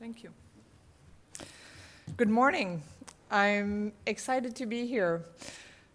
Thank you. Good morning. I'm excited to be here.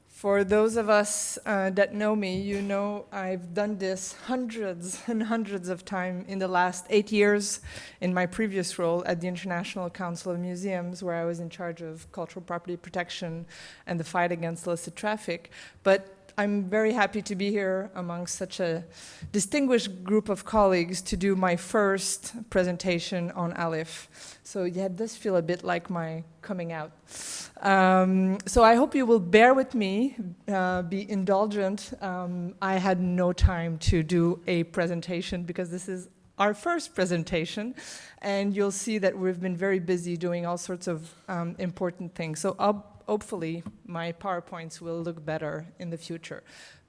For those of us that know me, you know I've done this hundreds and hundreds of times in the last 8 years in my previous role at the International Council of Museums, where I was in charge of cultural property protection and the fight against illicit traffic. But I'm very happy to be here among such a distinguished group of colleagues to do my first presentation on ALIPH. So yeah, it does feel a bit like my coming out. So I hope you will bear with me, be indulgent. I had no time to do a presentation because this is our first presentation, and you'll see that we've been very busy doing all sorts of important things. So hopefully my PowerPoints will look better in the future.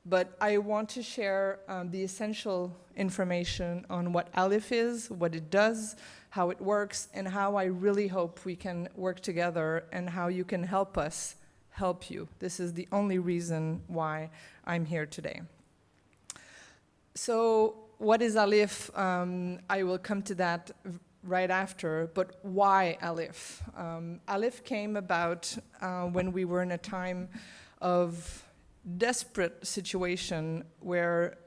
But I want to share the essential information on what ALIPH is, what it does, how it works, and how I really hope we can work together and how you can help us help you. This is the only reason why I'm here today. So what is ALIPH? I will come to that right after, but why ALIPH? ALIPH came about when we were in a time of desperate situation where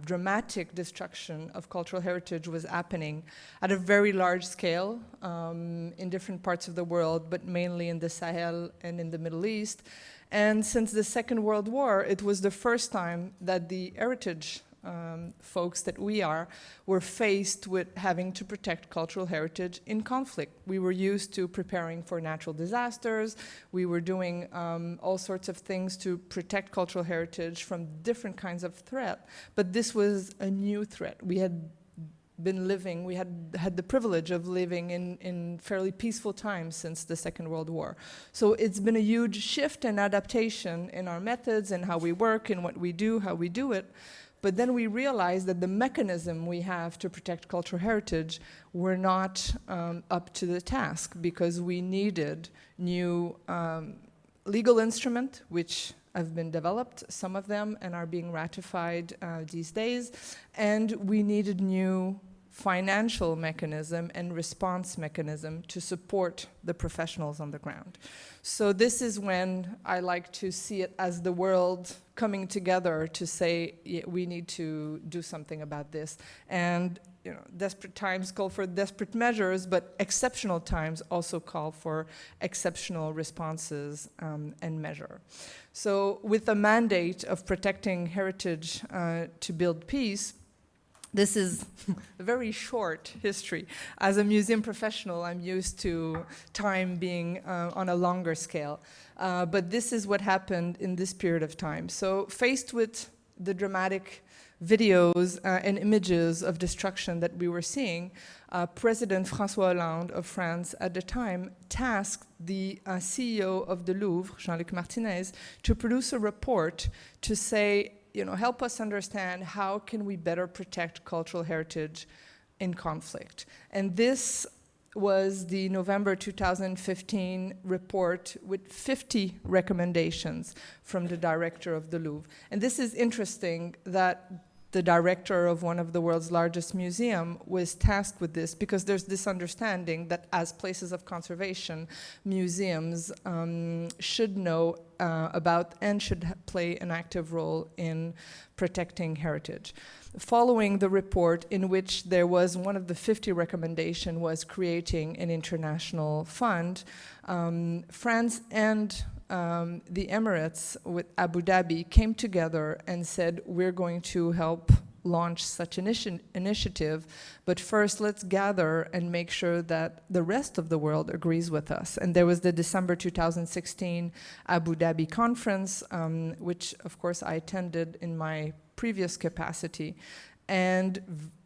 dramatic destruction of cultural heritage was happening at a very large scale in different parts of the world, but mainly in the Sahel and in the Middle East. And since the Second World War, it was the first time that the heritage folks that we are were faced with having to protect cultural heritage in conflict. We were used to preparing for natural disasters. We were doing all sorts of things to protect cultural heritage from different kinds of threat. But this was a new threat. We had been living, we had the privilege of living in fairly peaceful times since the Second World War. So it's been a huge shift and adaptation in our methods and how we work and what we do, how we do it. But then we realized that the mechanism we have to protect cultural heritage were not up to the task because we needed new legal instruments, which have been developed, some of them, and are being ratified these days. And we needed new financial mechanism and response mechanism to support the professionals on the ground. So this is when I like to see it as the world coming together to say, yeah, we need to do something about this. And you know, desperate times call for desperate measures, but exceptional times also call for exceptional responses and measure. So with the mandate of protecting heritage to build peace, this is a very short history. As a museum professional, I'm used to time being on a longer scale. But this is what happened in this period of time. So faced with the dramatic videos and images of destruction that we were seeing, President François Hollande of France at the time tasked the CEO of the Louvre, Jean-Luc Martinez, to produce a report to say, you know, help us understand how can we better protect cultural heritage in conflict. And this was the November 2015 report with 50 recommendations from the director of the Louvre. And this is interesting that the director of one of the world's largest museums was tasked with this because there's this understanding that as places of conservation, museums should know about and should play an active role in protecting heritage. Following the report in which there was one of the 50 recommendations was creating an international fund, France and the Emirates with Abu Dhabi came together and said, we're going to help launch such an initiative, but first let's gather and make sure that the rest of the world agrees with us. And there was the December 2016 Abu Dhabi conference, which of course I attended in my previous capacity. And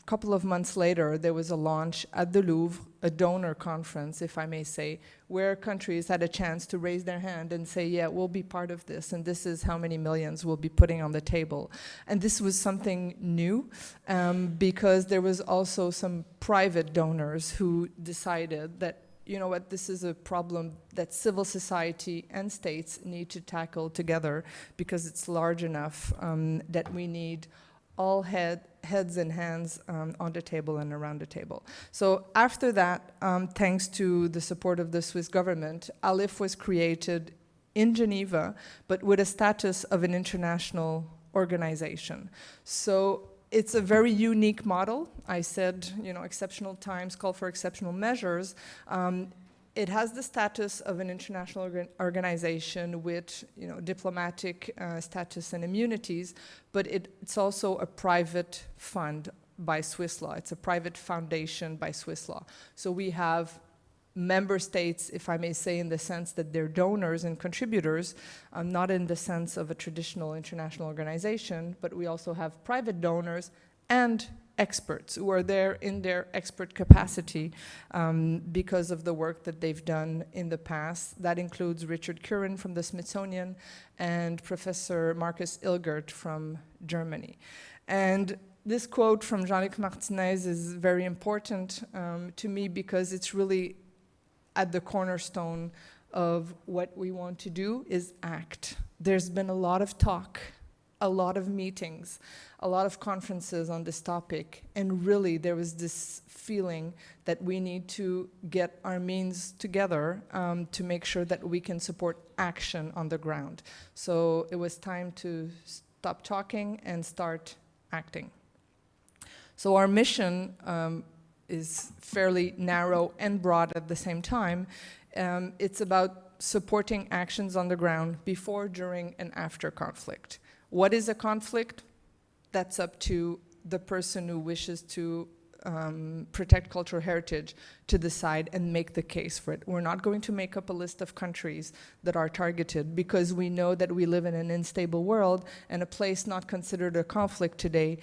a couple of months later, there was a launch at the Louvre, a donor conference, if I may say, where countries had a chance to raise their hand and say, yeah, we'll be part of this, and this is how many millions we'll be putting on the table. And this was something new, because there was also some private donors who decided that, you know what, this is a problem that civil society and states need to tackle together because it's large enough that we need all heads and hands on the table and around the table. So after that, thanks to the support of the Swiss government, ALIPH was created in Geneva, but with a status of an international organization. So it's a very unique model. I said, exceptional times call for exceptional measures. It has the status of an international organization with, diplomatic status and immunities, but it's also a private fund by Swiss law. It's a private foundation by Swiss law. So we have member states, if I may say, in the sense that they're donors and contributors, not in the sense of a traditional international organization, but we also have private donors and experts who are there in their expert capacity because of the work that they've done in the past. That includes Richard Curran from the Smithsonian and Professor Markus Ilgert from Germany. And this quote from Jean-Luc Martinez is very important to me because it's really at the cornerstone of what we want to do is act. There's been a lot of talk, a lot of meetings, a lot of conferences on this topic, and really there was this feeling that we need to get our means together to make sure that we can support action on the ground. So it was time to stop talking and start acting. So our mission is fairly narrow and broad at the same time. It's about supporting actions on the ground before, during, and after conflict. What is a conflict? That's up to the person who wishes to protect cultural heritage to decide and make the case for it. We're not going to make up a list of countries that are targeted because we know that we live in an unstable world, and a place not considered a conflict today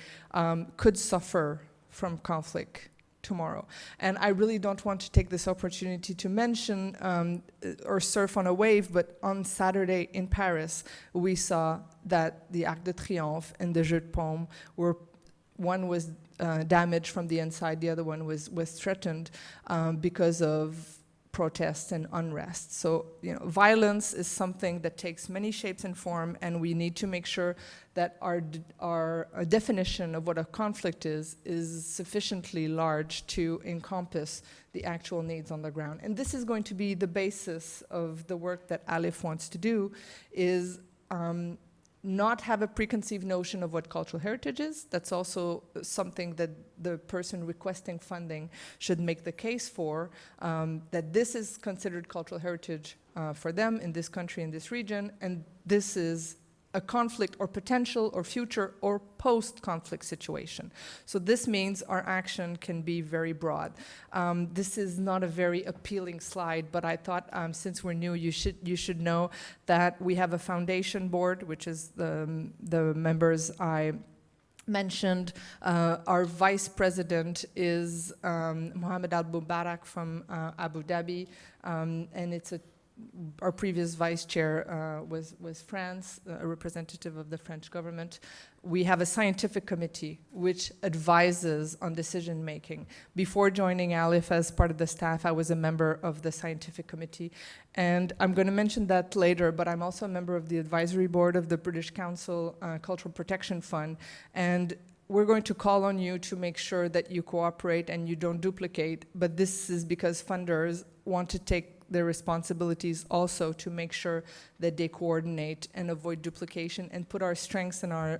could suffer from conflict tomorrow. And I really don't want to take this opportunity to mention or surf on a wave, but on Saturday in Paris, we saw that the Arc de Triomphe and the Jeu de Paume were, one was damaged from the inside, the other one was threatened because of protests and unrest. So, violence is something that takes many shapes and form, and we need to make sure that our definition of what a conflict is sufficiently large to encompass the actual needs on the ground. And this is going to be the basis of the work that ALIPH wants to do, is not have a preconceived notion of what cultural heritage is. That's also something that the person requesting funding should make the case for, that this is considered cultural heritage for them in this country, in this region, and this is a conflict or potential or future or post-conflict situation. So this means our action can be very broad. This is not a very appealing slide, but I thought since we're new, you should know that we have a foundation board, which is the members I mentioned. Our vice president is Mohammed Al-Mubarak from Abu Dhabi, and our previous vice chair was France, a representative of the French government. We have a scientific committee which advises on decision making. Before joining ALIPH as part of the staff, I was a member of the scientific committee. And I'm going to mention that later, but I'm also a member of the advisory board of the British Council Cultural Protection Fund. And we're going to call on you to make sure that you cooperate and you don't duplicate, but this is because funders want to take their responsibilities also to make sure that they coordinate and avoid duplication and put our strengths and our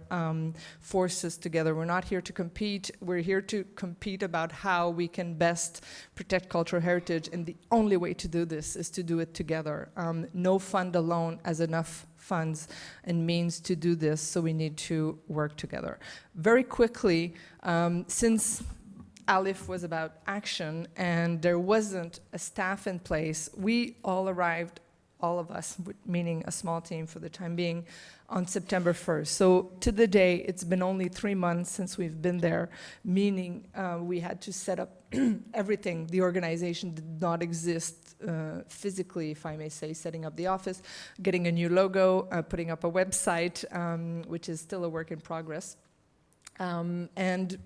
forces together. We're not here to compete. We're here to compete about how we can best protect cultural heritage, and the only way to do this is to do it together. No fund alone has enough funds and means to do this, so we need to work together. Very quickly, since ALIPH was about action and there wasn't a staff in place, we all arrived, all of us, meaning a small team for the time being, on September 1st. So to the day, it's been only 3 months since we've been there, meaning we had to set up everything. The organization did not exist physically, if I may say, setting up the office, getting a new logo, putting up a website, which is still a work in progress, and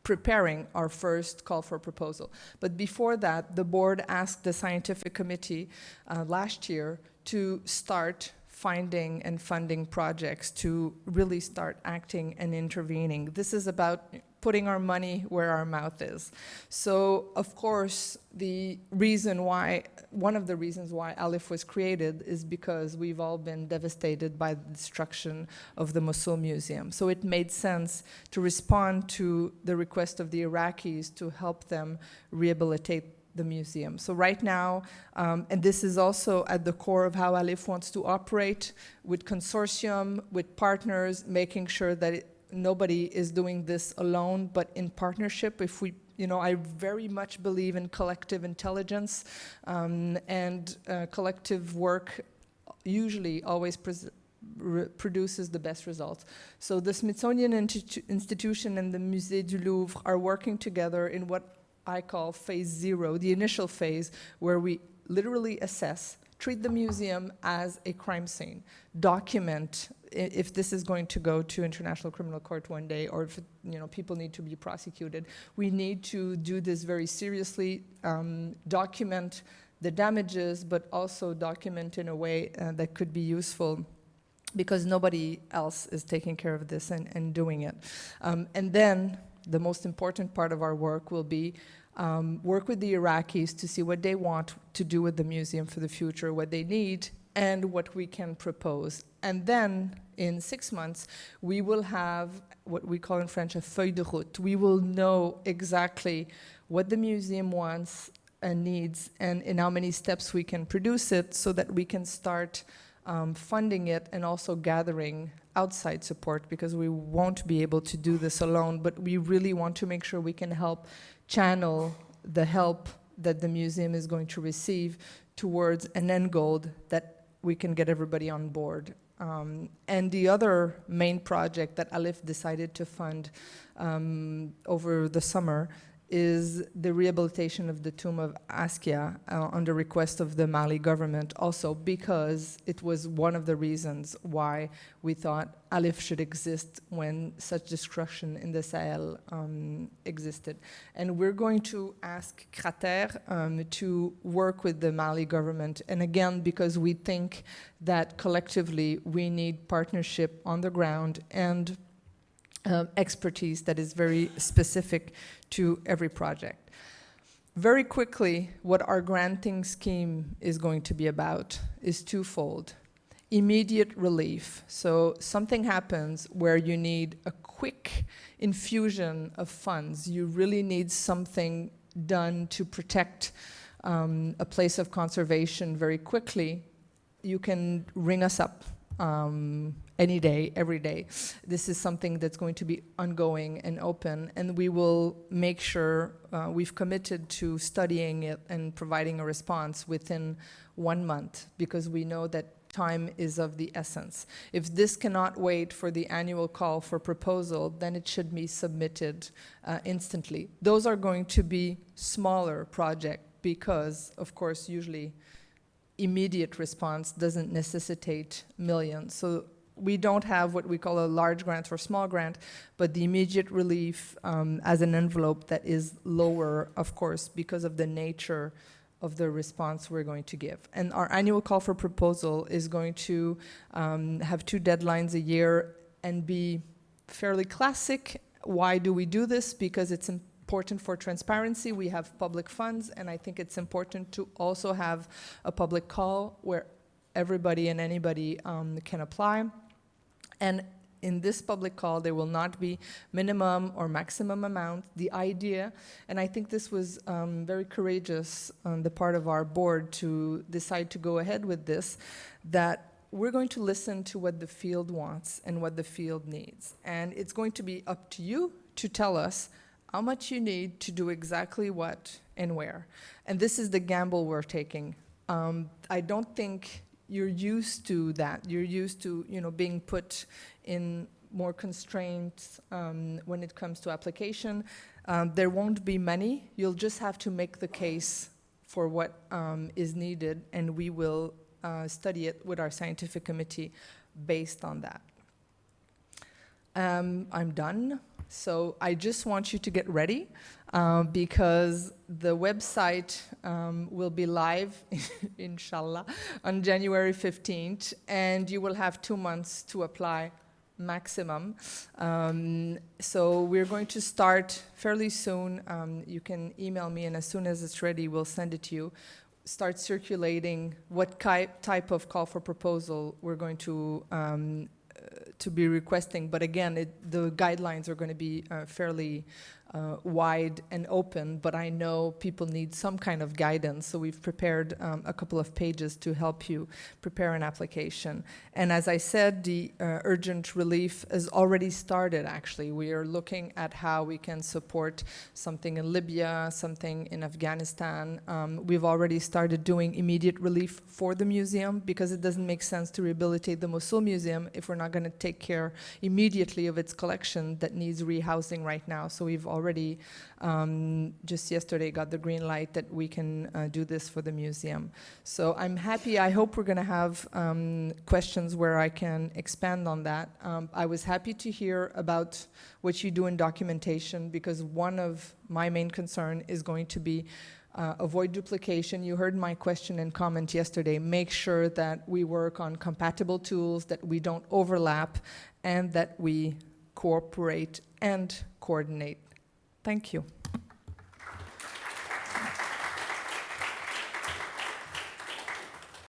preparing our first call for proposal. But before that, the board asked the scientific committee last year to start funding projects, to really start acting and intervening. This is about putting our money where our mouth is. So, of course, one of the reasons why ALIPH was created is because we've all been devastated by the destruction of the Mosul Museum. So it made sense to respond to the request of the Iraqis to help them rehabilitate the museum. So right now, and this is also at the core of how ALIPH wants to operate, with consortium, with partners, making sure that nobody is doing this alone, but in partnership. I very much believe in collective intelligence, and collective work usually always produces the best results. So the Smithsonian Institution and the Musée du Louvre are working together in what I call phase 0, the initial phase, where we literally assess, treat the museum as a crime scene, document if this is going to go to International Criminal Court one day, or if people need to be prosecuted. We need to do this very seriously, document the damages, but also document in a way that could be useful, because nobody else is taking care of this and doing it. And then the most important part of our work will be work with the Iraqis to see what they want to do with the museum for the future, what they need, and what we can propose. And then in 6 months, we will have what we call in French a feuille de route. We will know exactly what the museum wants and needs, and in how many steps we can produce it, so that we can start funding it and also gathering outside support, because we won't be able to do this alone, but we really want to make sure we can help channel the help that the museum is going to receive towards an end goal that we can get everybody on board. And the other main project that ALIPH decided to fund over the summer is the rehabilitation of the tomb of Askia on the request of the Mali government, also because it was one of the reasons why we thought ALIPH should exist when such destruction in the Sahel existed. And we're going to ask Crater to work with the Mali government, and again, because we think that collectively we need partnership on the ground and expertise that is very specific to every project. Very quickly, what our granting scheme is going to be about is twofold. Immediate relief. So something happens where you need a quick infusion of funds. You really need something done to protect a place of conservation very quickly. You can ring us up any day, every day. This is something that's going to be ongoing and open, and we will make sure we've committed to studying it and providing a response within 1 month, because we know that time is of the essence. If this cannot wait for the annual call for proposal, then it should be submitted instantly. Those are going to be smaller projects because, of course, usually immediate response doesn't necessitate millions. So we don't have what we call a large grant or small grant, but the immediate relief as an envelope that is lower, of course, because of the nature of the response we're going to give. And our annual call for proposal is going to have 2 deadlines a year and be fairly classic. Why do we do this? Because it's important for transparency. We have public funds, and I think it's important to also have a public call where everybody and anybody can apply. And in this public call, there will not be minimum or maximum amount. The idea, and I think this was very courageous on the part of our board to decide to go ahead with this, that we're going to listen to what the field wants and what the field needs. And it's going to be up to you to tell us how much you need to do exactly what and where. And this is the gamble we're taking. I don't think you're used to that. You're used to, being put in more constraints when it comes to application. There won't be many. You'll just have to make the case for what is needed, and we will study it with our scientific committee based on that. I'm done. So I just want you to get ready because the website will be live, inshallah, on January 15th, and you will have 2 months to apply maximum. So we're going to start fairly soon. You can email me, and as soon as it's ready, we'll send it to you. Start circulating what type of call for proposal we're going to be requesting. But again, the guidelines are going to be fairly wide and open, but I know people need some kind of guidance, so we've prepared a couple of pages to help you prepare an application. And as I said, the urgent relief has already started, actually. We are looking at how we can support something in Libya, something in Afghanistan. We've already started doing immediate relief for the museum, because it doesn't make sense to rehabilitate the Mosul Museum if we're not going to take care immediately of its collection that needs rehousing right now. So we've already just yesterday got the green light that we can do this for the museum. So I'm happy. I hope we're going to have questions where I can expand on that. I was happy to hear about what you do in documentation, because one of my main concern is going to be avoid duplication. You heard my question and comment yesterday. Make sure that we work on compatible tools, that we don't overlap, and that we cooperate and coordinate. Thank you.